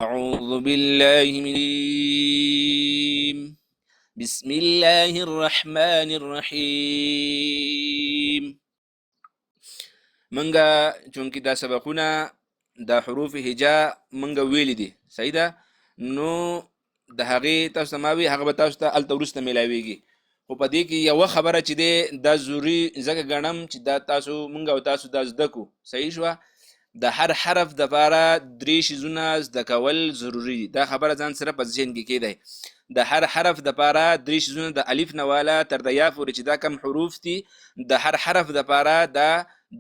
أعوذ بالله من بسم الله الرحمن الرحيم. منګه چونکی دا سبقونه د حروف هجا منګه ویل دي صحیح ده، نو د هغې تاسو ته ما وي هغه به تاسو ته هلته وروسته میلاویږي، خو په دې کې یوه خبره چې دی دا ضروري ځکه ګڼم چې دا تاسو منګه او تاسو دا زده کړو صحیح شوه. د هر حرف دپاره 3 شیزونه زده کول ضروري دي، دا خبره ځان سره په ذهن کې کیدی. د هر حرف دپاره 3 شیزونه د الف نه والا تر د یا پورې چې دا کم حروف دي د هر حرف دپاره دا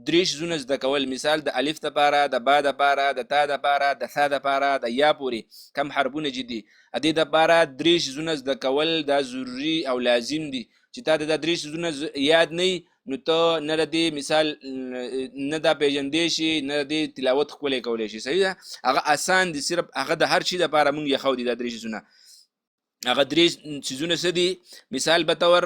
3 شیزونه زده کول. مثال د الف دپاره، د با دپاره، د تا دپاره، د ثا دپاره، د یا پورې کم حرفونه چې دي د دې دپاره 3 شیزونه زده کول دا ضروري او لازم دي. چې تا د 3 شیزونه یاد نه نو ته نه د دې مثال نه دا پیژندې شي نه د دې تلاوت ښکلی کولی شي صحیح ده. هغه اسان دي، صرف هغه د هر شي دپاره موږ یې ښو دي دا 3 شیزونه. هغه 3 شیزونه څه دي؟ مثال به طور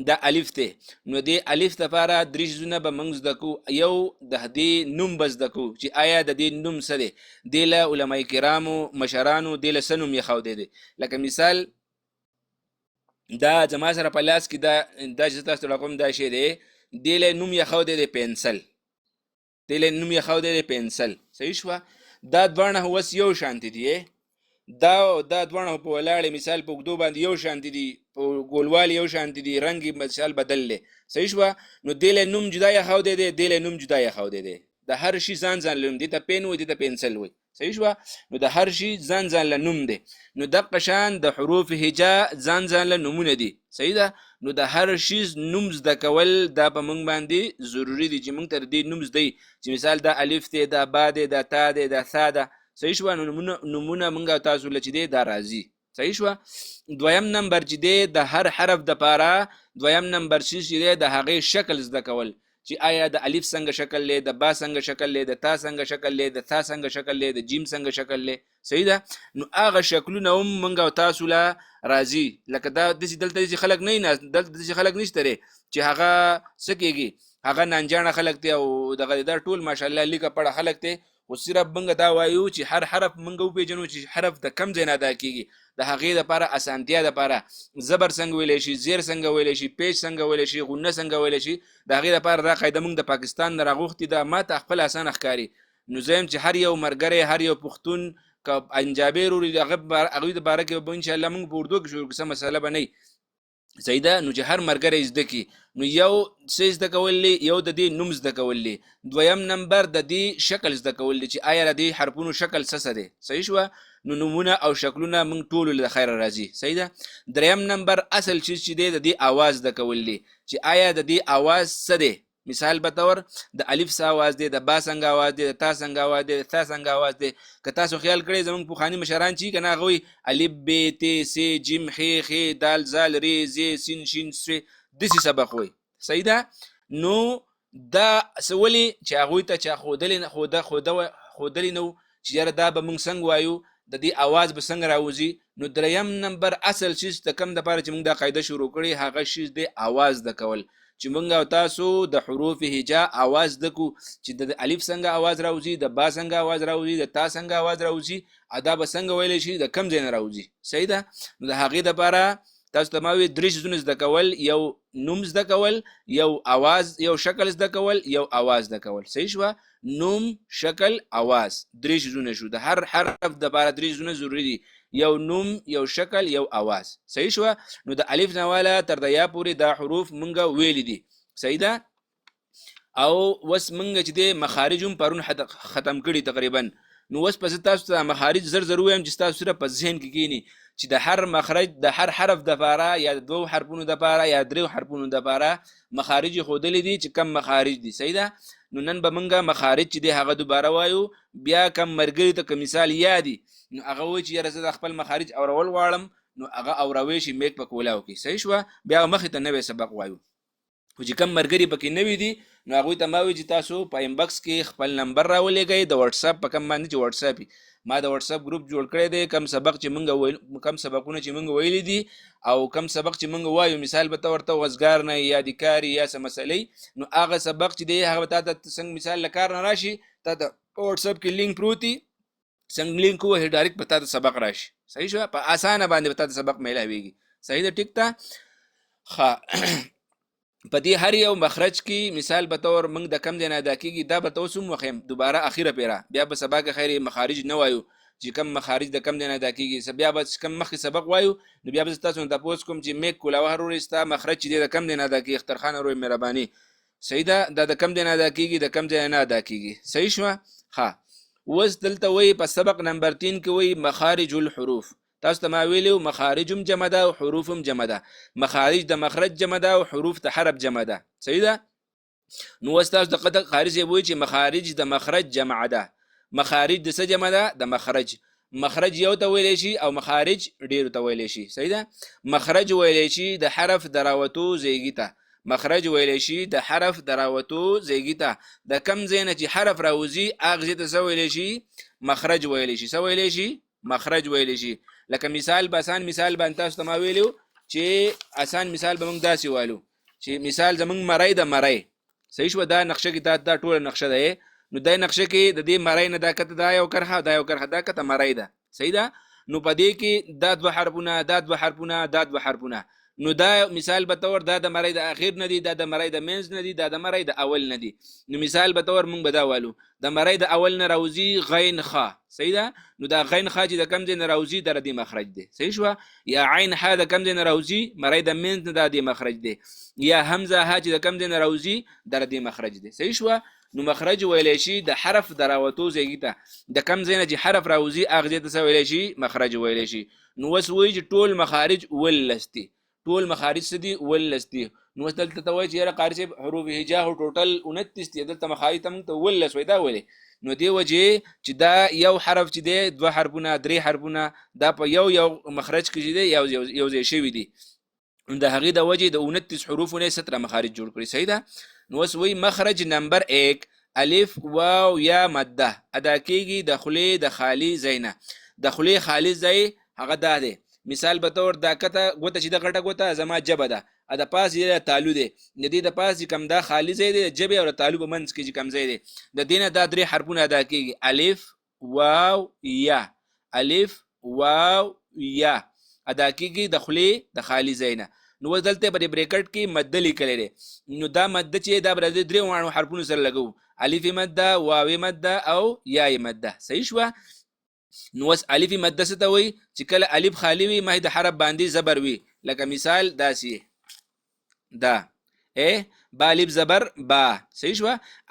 دا الف دی، نو دې الف دپاره 3 شیزونه به موږ زده کوو. یو د دې نوم به زده کوو چې آیا د دې نوم څه دی، دې له علما کرامو مشرانو دې له څه نوم یې ښودی دی. لکه مثال دا زما سره په لاس کې دا چې تاسو ته راکوم دا شی دی، دې له نوم یې ښودی دی پنسل، دې له نوم یې ښودی دی پنسل صحیح شوه. دا دواړه اوس یو شانتي دي، دا دواړه په ولاړې مثال په اوږدو باندې یو شانتي دي، په ګولوالي یو شانتي دي، رنګ یې مثال بدل دی صحیح شوه. نو دې له نوم جدا یې ښودی دی، دې له نوم جدا یې ښودی دی. د هر شي ځان ځان له نوم، دې ته پین وایي، دې ته پنسل وایي صحیح شوه. نو د هر شي ځان ځان له نوم دی. نو دقه شان د حروف هجا ځان ځان له نومونه دي صحیح ده. نو د هر شي نوم زده کول دا په موږ باندې ضروري دي چې موږ ته د دې نوم زده وي، چې مثال دا الف دی، دا با دی، دا تا دی، دا ثا ده صحیح شوه. نو نومونه موږ او تاسو له چې دی دا راځي صحیح شوه. دویم نمبر چې دی د هر حرف دپاره دویم نمبر چې دی د هغې شکل زده کول، چې آیا د الف څنګه شکل دی، د با څنګه شکل دی، د تا څنګه شکل دی، د ثا څنګه شکل دی، د جیم څنګه شکل دی صحیح ده. نو هغه شکلونه هم موږ او تاسو له راځي. لکه دا داسې دلته داسې خلک نه ناست، دلته داسې خلک نشته دی چې هغه څه کېږي، هغه نانجانه خلک دی او دغه دا ټول ماشاءالله لیکه پړه خلک دی، خو صرف موږ دا وایو چې هر حرف موږ وپېژنو چې حرف د کم ځای نه ادا کېږي. د هغې دپاره اسانتیا دپاره زبر څنګه ویلی شي، زیر څنګه ویلی شي، پیش څنګه ویلی شي، غنه څنګه ویلی شي، د هغې دپاره دا قاعده موږ د پاکستان نه راغوښتې ده. ما ته خپل اسانه ښکاري. نو زه یم چې هر یو ملګری، هر یو پښتون که انجابې وروړي هغوی د باره کې به انشاءالله موږ په اردو کې شروع کړو، څه مسله به نه وي صحیح ده. نو چې هر ملګری زده کړي، نو یو څه زده کول دی، یو د دې نوم زده کول دی. دویم نمبر د دې شکل زده کول دی چې آیا د دې حرفونو شکل څه دی صحیح شوه. نو نومونه او شکلونه موږ ټولو له خیره راځي صحیح ده. دریم نمبر اصل چیز چې دی د دې اواز زده کول دی، چې آیا د دې اواز څه دی. مثال به طور د الف څه اواز دی، د با څنګه اواز دی، د تا څنګه اواز دی، د ثا څنګه اواز دی. که تاسو خیال کړئ زموږ پخواني مشران چې که نه هغه وایي الف ب ت س جیم ح خ دال زال ر ز سین شین س داسې سبق وایي صحیح ده. نو دا څه ولې چې هغوی ته چا ښودلی نه چې یاره دا به موږ څنګه وایو، د دې اواز به څنګه راوځي. نو دریم نمبر اصل چیز د کم دپاره چې موږ دا قاعده شروع کړې هغه شیز دی اواز زده کول، چې موږ او تاسو د حروف هجا اواز زده کړو چې د الف څنګه اواز راوځي، د با څنګه اواز راوځي، د تا څنګه اواز راوځي، ادا به څنګه ویلی شي، د کم ځای نه راوځي صحیح ده. نو د هغې دپاره تاسو ته ما وی 3 شیزونه زده کول، یو نوم زده کول، یو اواز، یو شکل زده کول، یو اواز زده کول صحیح شوه. نوم، شکل، اواز 3 شیزونه شو. د هر حرف دپاره 3 شیزونه ضروري دي، یو نوم، یو شکل، یو اواز صحیح شوه. نو د الف نه والا تر د یا پورې دا حروف موږ ویلي دي صحیح ده. او اوس موږ چې دی مخارج هم پرون ختم کړي تقریبا. نو اوس پس تاسو ته مخارج زر زر ووایم چې تاسو صرف په ذهن کې کښېني چې د هر مخرج د هر حرف دپاره یا د 2 حرفونو دپاره یا 3 حرفونو دپاره مخارج یې ښودلي دي چې کم مخارج دي صحیح ده. نو نن به موږ مخارج چې دی هغه دوباره وایو. بیا کم ملګري ته که مثال یادي نو هغه وایي چې یاره زه د خپل مخارج اورول غواړم، نو هغه اوروی شي میک په کولاو کې صحیح شوه. بیا مخې ته نوی سبق وایو. خو چې کم ملګري پکې نوي دي نو هغوی ته ما وایي چې تاسو په انبکس کې خپل نمبر راولېږئ د وټساپ په کم باندې چې وټساپ ما د وټساپ ګروپ جوړ کړی دی. کم سبقونه چې موږ ویلي دي او کم سبق چې موږ وایو، مثال به ته ورته وزګار نه یا د کار یا څه مسلې، نو هغه سبق چې دی هغه به تا ته څنګه مثال له کار نه راشي تا ته واتس اپ کې لینک پروتي څنګه لینک وه ډایرکټ پتا ته سبق راشي صحیح شو په اسانه باندې پتا ته سبق ملایويږي صحیح ده ټیک ته ښه په دې هر یو مخرج کې مثال به تور موږ د کم دی نه ادا کېږي دا به تاسو وخیم دوباره اخیره پیرا بیا به سبا کې خیر مخارج نه وایو چې کم مخارج د کم دی نه ادا کېږي بیا به کم مخکې سبق وایو نو بیا به تاسو ته تاسو کوم چې میک کولاوه ورستا مخرج دی د کم دی نه ادا کېږي اخترخان روي مهرباني صحیح ده د کم دی نه ادا کېږي د کم دی نه ادا کېږي صحیح شو ها وز دلته وی په سبق نمبر 3 کې وی مخارج الحروف تاسو ته ما ویلو مخارجم جمع ده او حروفم جمع ده مخارج د مخرج جمع ده او حروف د حرف جمع ده صحیح ده نو تاسو د قطع خارج وی چې مخارج د مخرج جمع ده مخارج د څه جمع ده د مخرج مخرج یو ته ویل شي او مخارج ډیر ته ویل شي صحیح ده مخرج ویل شي د حرف دراوتو زیږی ته مخرج ویل شي د حرف دراوتو زیږی ته د کم زینه چې حرف راوځي اغه ته څه ویل شي مخرج ویل شي څه ویل شي مخرج ویل شي لکه مثال باسان مثال باندې تاسو ته ما ویلو چې آسان مثال به موږ داسې والو چې مثال زمونږ مړی د مړی صحیح شو دا نقشه کې دا ټول نقشه ده نو دا نقشه کې د دې مړی نه دا کته دا یو کرخه دا یو کرخه دا کته مړی ده صحیح ده نو په دې کې دا دوه حرفونه دا دوه حرفونه دا دوه حرفونه نو دا مثال به تور دا د مړی د اخیر نه دی دا د مړی د منځ نه دی دا د مړی د اول نه دی نو مثال به تور مونږ به دا والو د مړی د اول نه راوځي غین خ صحیح ده نو دا غین خ چې د کم ځای نه راوځي در دې مخرج دی صحیح شو یا عین ح د کم ځای نه راوځي مړی د منځ نه د دې مخرج دی یا حمزه ح چې د کم ځای نه راوځي در دې مخرج دی صحیح شو نو مخرج ویل شي د حرف دراوتو زیږی ته د کم ځای نه چې حرف راوځي اغه ته ویل شي مخرج ویل شي نو وس وی چې ټول مخارج ولستی ټول مخارج سدي ولستی نو دلته ته وایي چې را قاری صاحب حروف هجا هو ټوټل 29 دي دلته مخارج تم ته ولس وای دا ولې نو دی وجه چې دا یو حرف چې دی دوه حرفونه درې حرفونه دا په یو مخرج کې دی یو ځای شوی دی د هغه د وجه د 29 حروفونه 17 مخارج جوړ کړی صحیح ده نو وس وی مخرج نمبر 1 الف واو یا مده ادا کیږي د خلی د خالی زینه د خلی خالی زای هغه دا دی مثال به تور دا کته غوته چې د غټه غوته زما جبه ده ا د پاس یې تعالو دی د دې د پاس کم دا خالی ځای دی جبه او تعالو په منځ کې کم ځای دی د دینه دا درې حرفونه ادا کیږي الف واو یا الف واو یا ادا کیږي د خلی د خالی ځای نه نو دلته په بریکټ کې مد لیکل دي نو دا مد چې دا بر درې وانه حرفونه سره لګو الف مد واو مد او یا مد صحیح شو نو وس الف مد څه ته وای چې کله الف خالی وي مه د حرف باندې زبر وي لکه مثال داسي دا با الف زبر با صحیح شو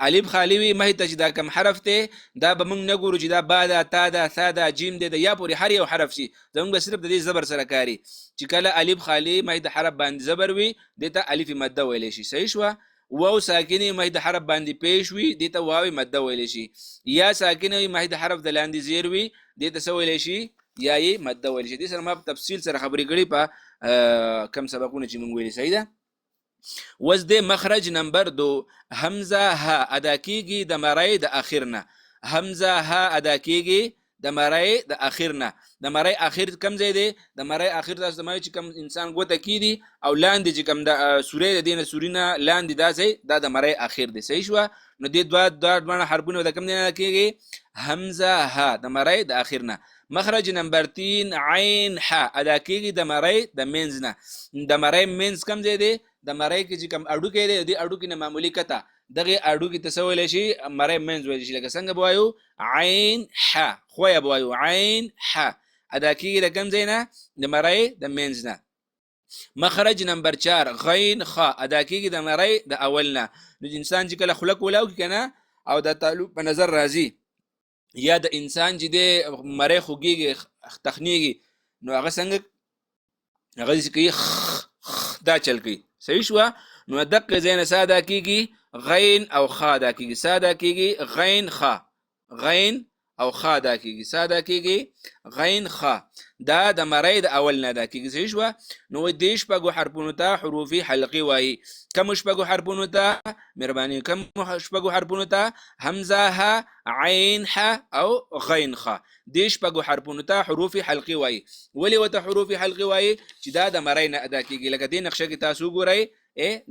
الف خالی وي مه ته چې دا کم حرف ته دا به موږ نه ګورو چې دا با دا تا دا ثا دا جیم دی یا پوری هر یو حرف شي زموږ صرف د دې زبر سره کاری چې کله الف خالی مه د حرف باندې زبر وي دته الف مد ویل شي صحیح شو واو ساکنه مه د حرف باندې پیش وي دته واو مد ویل شي یا ساکنه مه د حرف د لاندې زیر وي دته څه ویل شي یا یې مد ویل شي د سره ما په تفصیل سره خبرې کړې په کم سبقونه چې مونږ ویلي صحیح ده وز د مخرج نمبر 2 حمزه ها ادا کیږي د مړی د اخرنه حمزه ها ادا کیږي د مړی د اخرنه د مړی اخر کم ځای دی د مړی اخر تاسو مې چې کم انسان ګوته کیدی او لاندې چې کم د سورې د دینه سورینه لاندې دا ځای دا د مړی اخر دی صحیح شو نو د دوه حرفونه د کم نه کیږي حمزه ها د مړی د اخرنه مخرج نمبر 3 عین ح ادا کیږي د مړی د منځ نه د مړی منځ کم ځای دی د مړی کې چې کم اډو کې دی د اډو کې نه معمولی کته دغه اډو کې تسویل شي مړی منځ ویل شي لکه څنګه بوایو عین ح خو یا بوایو عین ح ادا کیږي د کم ځای نه د مړی د منځ نه مخرج نمبر 4 غین خ ادا کیږي د مړی د اول نه نو انسان چې کله خلق ولاو کنه او د تعلق په نظر راځي یا د انسان چې د مړی خوږیږي تخنیږي نو هغه څنګه هغه چې کوي دا چل کوي صحیح شو نو دقه زین ساده کیږي غین او خ دا کیږي ساده کیږي غین خ غین او خ دا کیږي ساده کیږي غین خ دا د مړی د اول نه دا کیږي صحیح شو نو د شپږو حرفونو ته حروف حلقي وایي کوم شپږو حرفونو ته مهرباني کوم شپږو حرفونو ته حمزه ها عین ح او غین خ د شپږو حرفونو ته حروف حلقي وایي ولی وته حروف حلقي وایي چې دا د مړی نه ادا کیږي لکه د نقشه کې تاسو ګورئ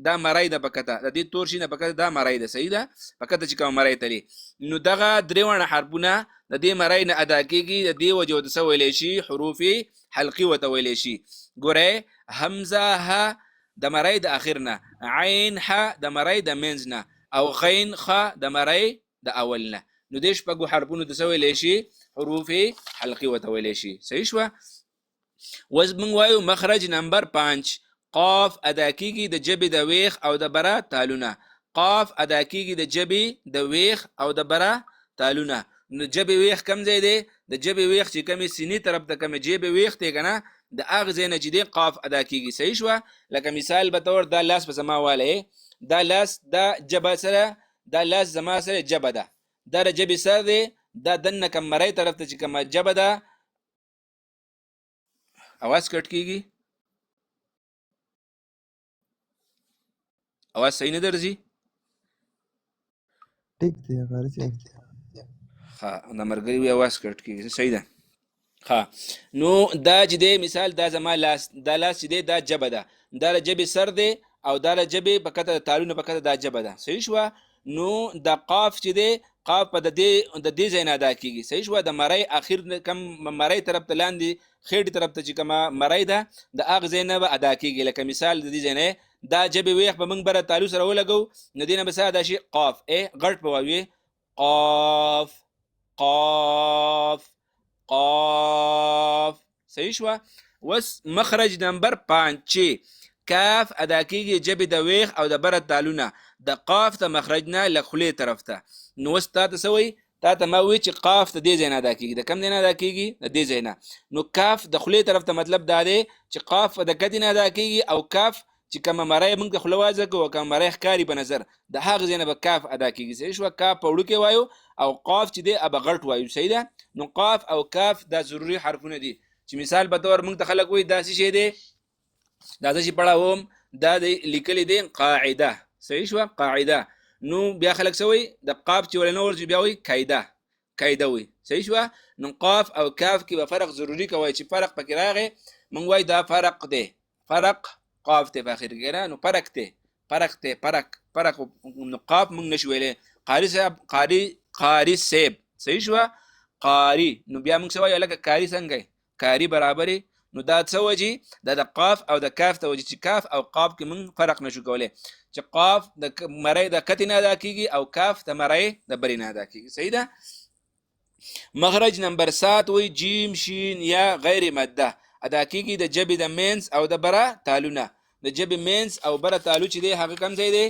دا مرای ده پکته د دې تور شي نه پکته دا مرای ده صحیح ده پکته چې کوم مرای تلی نو دغه درېونه حرفونه د دې مرای نه ادا کیږي د دې وجه د سویل شي حروف حلقي وتویل شي ګوره همزه ها د مرای د اخرنا عین ح د مرای د منځنا او غین خ د مرای د اولنا نو دیش په حرفونو د سویل شي حروف حلقي وتویل شي صحیح شو وز من وایو مخرج نمبر 5 قاف ادا کیږي د جبې د ویخ او د برا تالونه قاف ادا کیږي د جبې د ویخ او د برا تالونه نو جبې ویخ کم ځای دی د جبې ویخ چې کمی سینې طرف ته کمی جبې ویخ دی کنه د اغه ځای نه چې دی قاف ادا کیږي صحیح شو لکه مثال به تور دا لاس په سما واله دا لاس دا جبه سره دا لاس زما سره جبه ده دا جبې سره دی دا دنه کم مړی طرف ته چې کم جبه ده اواز کټ کیږي اواز صحیح نه درځي ټیک دی غارسي ها د مرګري وی اواز کټ کیږي صحیح ده ها نو دا چې دی مثال دا زما لاس دا لاس چې دی دا جبه ده دا جبې سر دی او دا جبې په کته تالونه په کته دا جبه ده صحیح شو نو د قاف چې دی قاف په د دې ځای نه ادا کیږي صحیح شو د مړی اخر کم مړی طرف ته لاندې خېټې طرف ته چې کومه مړی ده د اغه ځای نه به ادا کیږي لکه مثال د دې ځای نه دا جبې ویخ به موږ بره تالو سره ولګو نو دې نه به څه ادا شي قاف غټ به وایو قاف قاف قاف صحیح شو وس مخرج نمبر 5 کاف ادا کیږي جبې د ویخ او د بره تالونه د قاف ته مخرج نه لخلې طرف ته نو وس تا ته سوي تا ته ما وی چې قاف ته دې ځای نه ادا کیږي د کم نه ادا کیږي د دې ځای نه نو کاف د خلې طرف ته مطلب دا دی چې قاف د کدی نه ادا کیږي او کاف چې کوم مړی موږ د خلوازه کو کوم مړی ښکاری په نظر د هغه ځای نه به کاف ادا کیږي صحیح شو کاف په وړو کې وایو او قاف چې دی اب غلط وایو صحیح ده نو قاف او کاف دا ضروری حرفونه دي چې مثال په تور موږ ته خلک وایي دا څه شی دی دا چې پڑھاوم دا لیکل دي قاعده صحیح شو قاعده نو بیا خلک سوي د قاف چې ولنو ورځي بیا وایي قاعده وي صحیح شو نو قاف او کاف کې به فرق ضروری کوي چې فرق پکې راغی موږ وایي دا فرق دی فرق قاف ته په اخر کې نو فرق نو قاف موږ نشو ویلې قاری صاحب صحیح شو قاری نو بیا موږ سوي لکه قاری څنګه قاری برابرې نو دا څه وجي د قاف او د کاف ته وجي چې کاف او قاف کې موږ فرق نشو کولای چې قاف د مړی د کتی نه ادا کیږي او کاف د مړی د بری نه ادا کیږي صحیح ده مخرج نمبر 7 وی جیم شین یا غیر ماده ادا کیږي د جبې د مینس او د برا تالونه د جبې مینس او برا تالو چې دی هغه کم ځای دی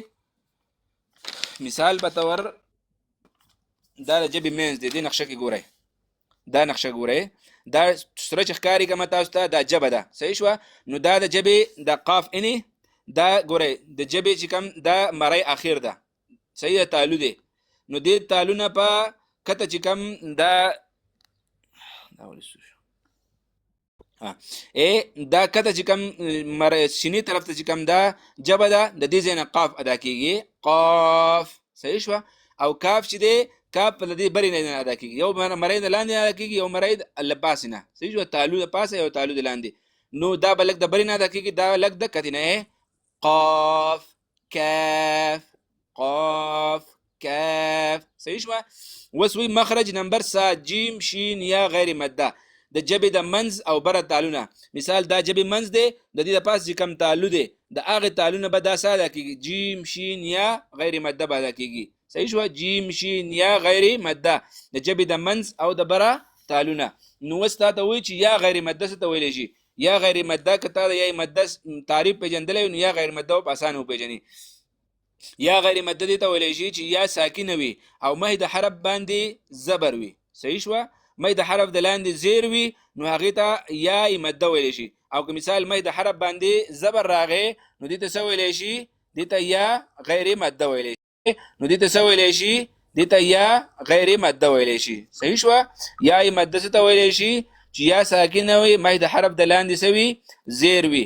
مثال په تور دا د جبې مینس دی د نقشه کې ګورئ دا نقشه ګورئ دا سره چې ښکاری کوم تاسو ته دا جبه ده صحیح شو نو دا د جبې د قاف اني دا ګورئ د جبې چې کم دا مړی اخر ده صحیح تالو دی نو دې تالونه په کته چې کم دا ولسو دا کته چې کم شینی طرف ته چې کم دا جبه ده د دې ځای نه قاف ادا کیږي قاف صحیح شو او کاف چې دی کاف په دې بری نه ادا کیږي یو مړی د لاندې ادا کیږي یو مړی د لپاسینه صحیح شو تالو د پاسه یو تالو د لاندې نو دا بلک د بری نه ادا کیږي دا لک د کتنه قاف کاف قاف کاف صحیح شو وسوي مخرج نمبر 7 جیم شین یا غیر ماده د جبې د منز او بره تالونه مثال دا جبې منز دی د دې د پاس چې کم تالو دی د هغه تالونه به دا ساده کیږي جیم شین یا غیر ماده به کیږي صحیح شو جیم شین یا غیر ماده د جبې د منز او د بره تالونه نو وستا ته وی چې یا غیر ماده څه ته ویل شي یا غیر ماده کته یا ماده تعریف پیژندل نو یا غیر ماده په اسانه پیژني یا غیر ماده دي ته ویل شي چې یا ساکن وي او مه د حرف باندې زبر وي صحیح شو مه د حرف د لاندې زیر وي نو هغه ته یا ماده ویل شي او که مثال مه د حرف باندې زبر راغی نو دې ته څه ویل شي دې ته یا غیر ماده ویل شي نو دې ته څه ویل شي دې ته یا غیر ماده ویل شي صحیح شو یا ماده څه ته ویل شي چې یا ساکن وي مه د حرف د لاندې سوي زیر وي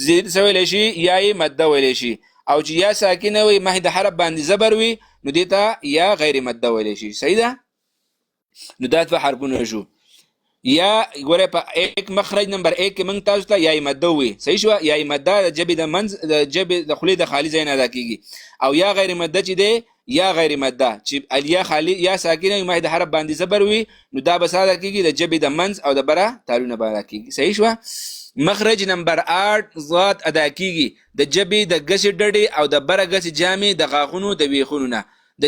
زیر څه ویل شي یا ماده ویل شي او چې یا ساکن وي مه د حرف باندې زبر وي نو دې ته یا غیر ماده ویل شي صحیح ده نو دا په حرفونه شو یا ګوره په ایک مخرج نمبر 1 کې موږ تاسو ته یا ماده وي صحیح شو یا ماده د جبې د منځ د جبې د خولې د خالی ځای نه ادا کیږي او یا غیر ماده چې دی یا غیر ماده چې الیا خالی یا ساکنه ماده حرف باندې زبر وي نو دا به ساده کیږي د جبې د منځ او د بره تالونه باندې کیږي صحیح شو مخرج نمبر 8 ضاد ادا کیږي د جبې د غسې ډډې او د بره غسې جامې د غاغونو د ویخونو نه د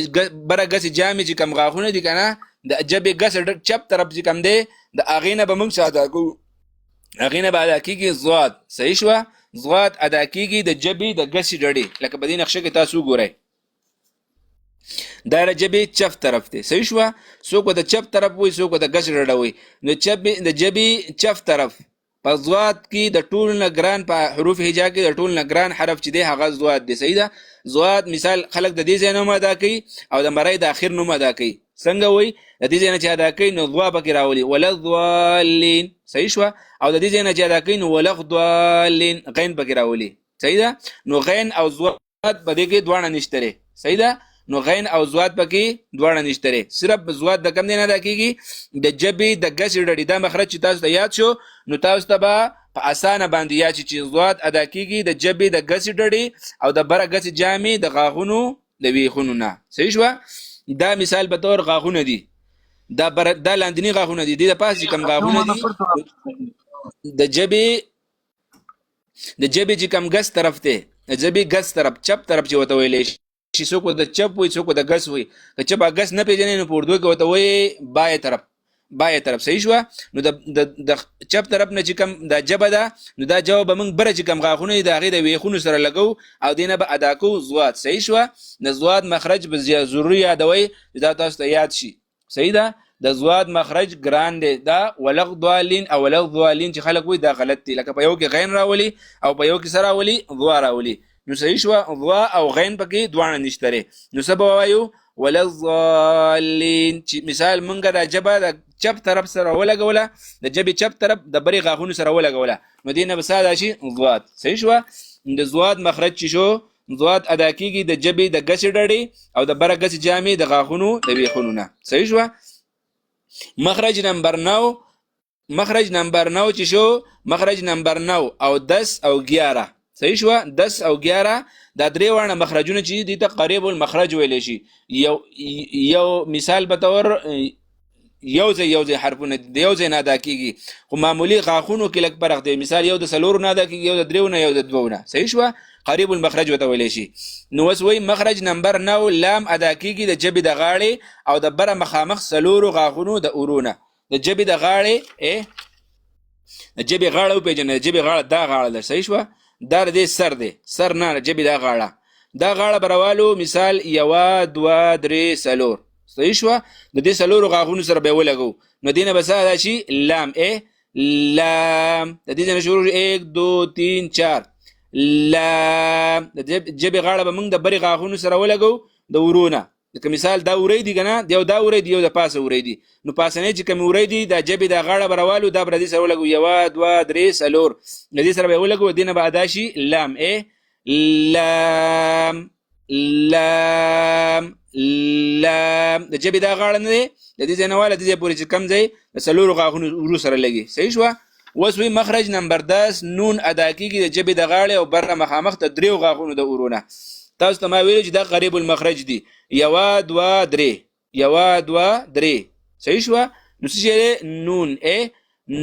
بره غسې جامې چې کم غاغونه دي کنه د جبې غسې چپ طرف چې کم دی د اغینه به موږ ساده کو اغینه به ادا کیږي ضاد صحیح شو ضاد ادا کیږي د جبې د غسې ډډې لکه په دې نقشه کې تاسو ګورئ دا جبې چپ طرف دی صحیح شو څوک د چپ طرف وي څوک د غسې ډډه وي نو د جبې چپ طرف په ضاد کې د ټول نه ګران په حروف هجا کې د ټول نه ګران حرف چې دی هغه ضاد دی صحیح ده ضاد مثال خلق د دې ځای نوم ادا کوي او د مرای د اخر نوم ادا کوي څنګه وای د دې ځای نه چې ادا کوي نو ضوا پکې راولي ولضالین صحیح شو او د دې ځای نه چې ادا کوي نو ولغضالین غین پکې راولي صحیح ده نو غین او ضاد په دې کې دواړه نشته صحیح ده نو غین او ضاد پکې دواړه نشته صرف ضاد د کم نه ادا کیږي د جبې د غسې ډډې دا مخرج چې تاسو ته یاد شو نو تاسو ته به په اسانه باندې یاد چې ضاد ادا کیږي د جبې د غسې ډډې او د بره غسې جامې د غاغونو د ویخونو نه صحیح شو دا مثال به تور غاغونه دي دا لاندنی غاغونه دي د پاسې کم غاغونه دي د جبې چې کم غس طرف ته د جبې غس طرف چپ طرف چې وته ویلې شي څوک د چپ وي څوک د غس وي که چپ غس نه پیژنې نو په اردو کې وته وي بای طرف صحیح شو نو د چپ طرف نه چې کم د جبه ده نو دا جواب موږ بره چې کم غاغونه د هغه د ویخونو سره لګو او دینه به ادا کو ضاد صحیح شو د ضاد مخرج به ضروري یادوي دا تاسو ته یاد شي صحیح ده د ضاد مخرج ګران دی دا ولغضالین او ولغضالین چې خلک وي دا غلط دي لکه په یو کې غین راولي او په یو کې سره راولي ضوا راولي نو صحیح شو ضوا او غین پکې دواړه نشته نو سبا وایو ولضالین چې مثال مونږه د جبه د چپ طرف سره ولګوله د جبې چپ طرف د بری غاغونو سره ولګوله نو دینه به ساده شي ضاد صحیح شو د ضاد مخرج چې شو ضاد ادا کیږي د جبې د غسې ډډې او د بره غسې جامې د غاغونو د ویخونو نه صحیح شو مخرج نمبر 9 چې شو مخرج نمبر 9 او 10 او 11 صحیح شو 10 او 11 دا درې وانه مخرجونه چې دي ته قریب المخرج ویل شي یو مثال به تور یو ځای حرفونه د یو ځای نه ادا کیږي خو معمولی غاخونو کې لږ فرق دی مثال یو د سلور نه ادا کیږي یو د دریو نه یو د دوو نه صحیح شو قریب المخرج وته ویل شي نو وس وی مخرج نمبر 9 لام ادا کیږي د جبې د غاړې او د بره مخامخ سلور غاخونو د اورونه د جبې د غاړې د جبې غاړه په جن د جبې غاړه دا غاړه ده صحیح شو دا دې سر دی سر نه جبې دا غاړه بروالو مثال 1 2 3 سلور صحیح شو د دې سلور غاغونو سره به ولګو نو دینه بس دا شي لام لام د دې نه شروع 1 2 3 4 لام د جبې غاړه به موږ د بری غاغونو سره ولګو د ورونه لکه مثال دا ورې دي کنه دا ورې دی یو د پاسه ورې دي نو پاسنه چې کوم ورې دي د جبې د غاړه بروالو دا بر دې سره ولګو 1 2 3 سلور د دې سره به ولګو دینه به ادا شي لام لام لام لام د جبې دا غاړه نه دی د دې ځنواله د دې پورې چې کم ځای د سلور غاغونو ورو سره لګي صحیح شو وسوي مخرج نمبر 10 نون ادا کیږي د جبې د غاړه او بره مخامخ ته دریو غاغونو د ورونه تاسو ته ما ویل چې دا قریب المخرج دی 1 2 3 1 2 3 صحیح شو نو څه نون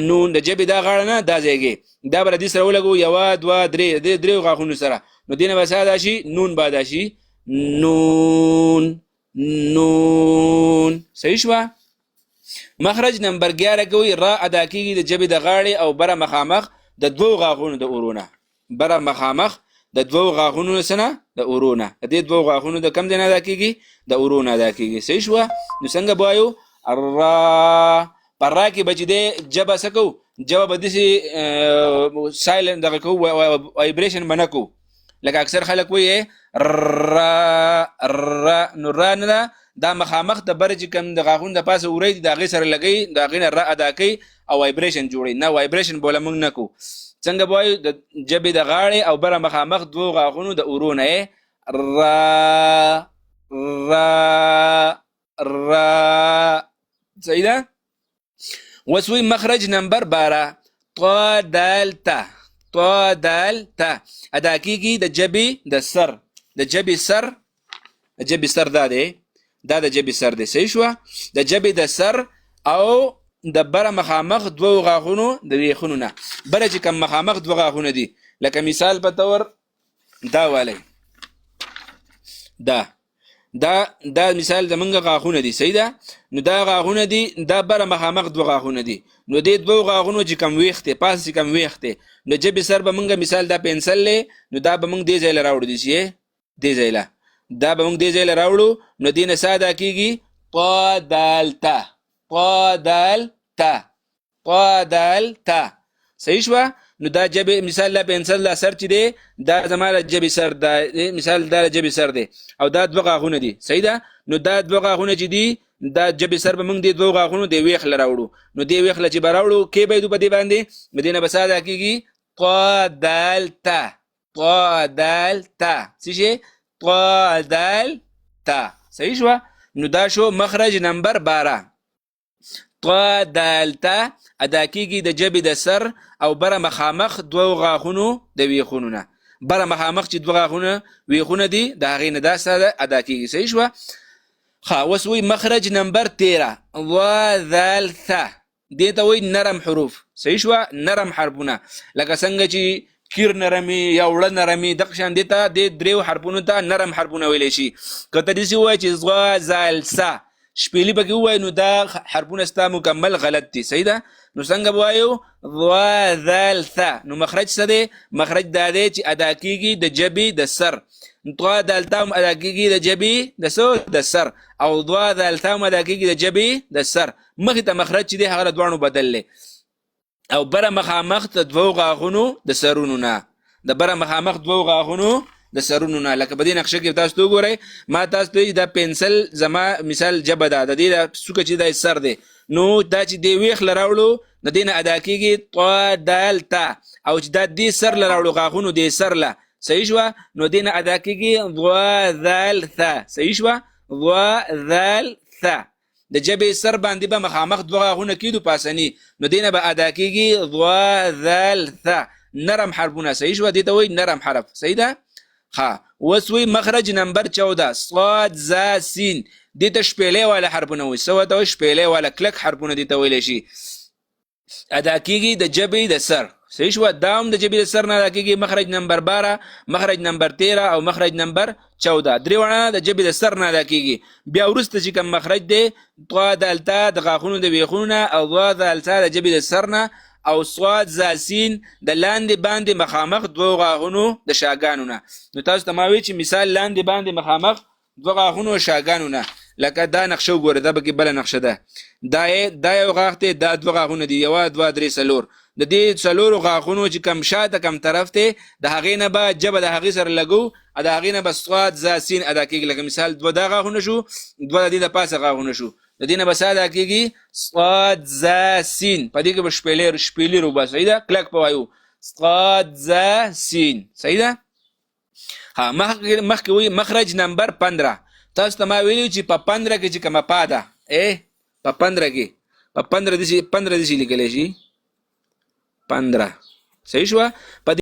نون د جبې دا غاړه نه دا ځایږي دا بر دې سره ولګو 1 2 3 د دریو غاغونو سره نو دینه وساده شي نون بادا شي نون صحیح شو مخرج نمبر 11 کوي را ادا کیږي د جبې د غاړې او بره مخامخ د دوو غاغونو د اورونه بره مخامخ د دوو غاغونو سره د اورونه د دې دوو غاغونو د کم ځای نه ادا کیږي د اورونه ادا کیږي صحیح شو نو څنګه بوایو را پرا کې بچ دې جبه سکو جواب د سي سایلنت دغه کو وایبریشن بنکو لکه اکثر خلک وایي را نو را نه دا مخامخ د برج کم د غاغون د پاسه اوري د غي سره لګي د غینه را ادا کوي او وایبریشن جوړي نه وایبریشن بوله موږ نکو څنګه وایو د جبې د غاړې او بره مخامخ دوه غاغونو د اورونه را صحیح ده وسوی مخرج نمبر 12 طا دال تا طا دال تا ادا کیږي د جبې د سر د جبې سر د جبې سر دا دی دا د جبې سر دی صحیح شو د جبې د سر او د بره مخامخ دوه غاغونو د ریخونو نه بره چې کوم مخامخ دوه غاغونه دي لکه مثال په تور دا والی دا مثال زمونږ غاغونه دي صحیح ده نو دا غاغونه دي دا بره مخامخ دوه غاغونه دي نو دې دوه غاغونو چې کم ویښ دی پاس چې کم ویښ دی نو جبې سر به مونږ مثال دا پنسل دی نو دا به مونږ دې ځای له راوړو دي چې دې ځای له دا به مونږ دې ځای له راوړو نو دې نه سا ادا کېږي طا دال تا طا دال تا طا دال تا صحیح شوه نو دا جبې مثال دا پنسل دا سر چې دی دا زما د جبې سر دا مثال دا د جبې سر دی او دا دوه غاغونه دي صحیح ده نو دا دوه غاغونه چې دي دا جبې سر به موږ دې دوه غاغونو د ویښ له راوړو نو دې ویښ له چې به راوړو کې به یې په دې باندې نو دې نه به څه ادا کېږي طا دال تا طا دال تا څه شی طا دال تا صحیح شوه نو دا شو مخرج نمبر 12 طا دال تا ادا کېږي د جبې د سر او بره مخامخ دوه غاښونو د ویښونو نه بره مخامخ چې دوه غاښونه ویښونه دي د هغې نه دا ساده ادا کېږي صحیح شوه اوس وایي مخرج نمبر 13 ضا ذال ثا دې ته وایي نرم حروف صحیح شوه نرم حرفونه لکه څنګه چې کیر نرمي یا وړه نرمي دغه شان دې ته دې دریو حرفونو ته نرم حرفونه ویلی شي که ته داسې ووایې چې ضا ذال ثا شپېلي پکې ووایي نو دا حرفونه ستا مکمل غلط دي صحیح ده نو څنګه به وایو ضا ذال ثا نو مخرج څه دی مخرج دا دی چې ادا کېږي د جبې د سر طا دال تا هم ادا کېږي د جبې د سر او ضا دال تا هم ادا کېږي د جبې د سر مخې ته مخرج چې دی هغه د دواړو بدل دی او بره مخامخ د دوو غاښونو د سرونو نه د بره مخامخ دوو غاښونو د سرونو نه لکه په دې نقشه کې تاسو ته وګورئ ما تاسو ته دا پنسل زما مثال جبه ده د دې دا څوکه چې دا سر دی نو دا چې دې ویښ له راوړو د دې نه ادا کېږي طا دال تا او چې دا دې سر له راوړو غاښونو دې سر له صحیح شوه نو دې نه ادا کېږي ضا ذال ثا صحیح شوه ضا ذال ثا د جبې سر باندې به مخامخ دوه غاښونه کېدو پاسني نو دې نه به ادا کېږي ضا ذال ثا نرم حرفونه صحیح شوه دې ته وایي نرم حرف صحیح ده اوس وایي مخرج نمبر 14 صاد زا سین دې ته شپېلۍ والا حرفونه وایي څه ورته وایي شپېلۍ والا کلک حرفونه دې ته ویلی شي ادا کېږي د جبې د سر صحیح شوه دا هم د جبې د سر نه ادا کېږي مخرج نمبر 12 مخرج نمبر 13 او مخرج نمبر 14 درې واړه د جبې د سر نه ادا کېږي بیا وروسته چې کوم مخرج دی طا دال تا د غاښونو د ویښونو نه او ضا دال تا د جبې د سر نه او صاد زا سین د لاندې باندې مخامخ دوه غاښونو د شاګانو نه نو تاسو ته ما وایي چې مثال لاندې باندې مخامخ دوه غاښونو شاګانو نه لکه دا نقشه وګوره دا پکې بله نقشه ده دا یو غاښ دی دا دوه غاښونه دي یوه دوه درې څلور د دې څلورو غاښونو چې کم شاته کم طرف دی د هغې نه به جبه د هغې سره لګو د هغې نه به صاد زا سین ادا کېږي لکه مثال دوه دا غاښونه شو دوه د دې د پاسه غاښونه شو د دې نه به څه ادا کېږي صاد زا سین په دې کې به شپېلې روبه صحیح ده کلک په وایو صاد زا سین صحیح ده مخکې وایي مخرج نمبر 15 تاسو ته ما ویلي چې په 15 کې چې کومه پا ده په 15 کې په 15 داسې لیکلی شي 15 صحیح شوه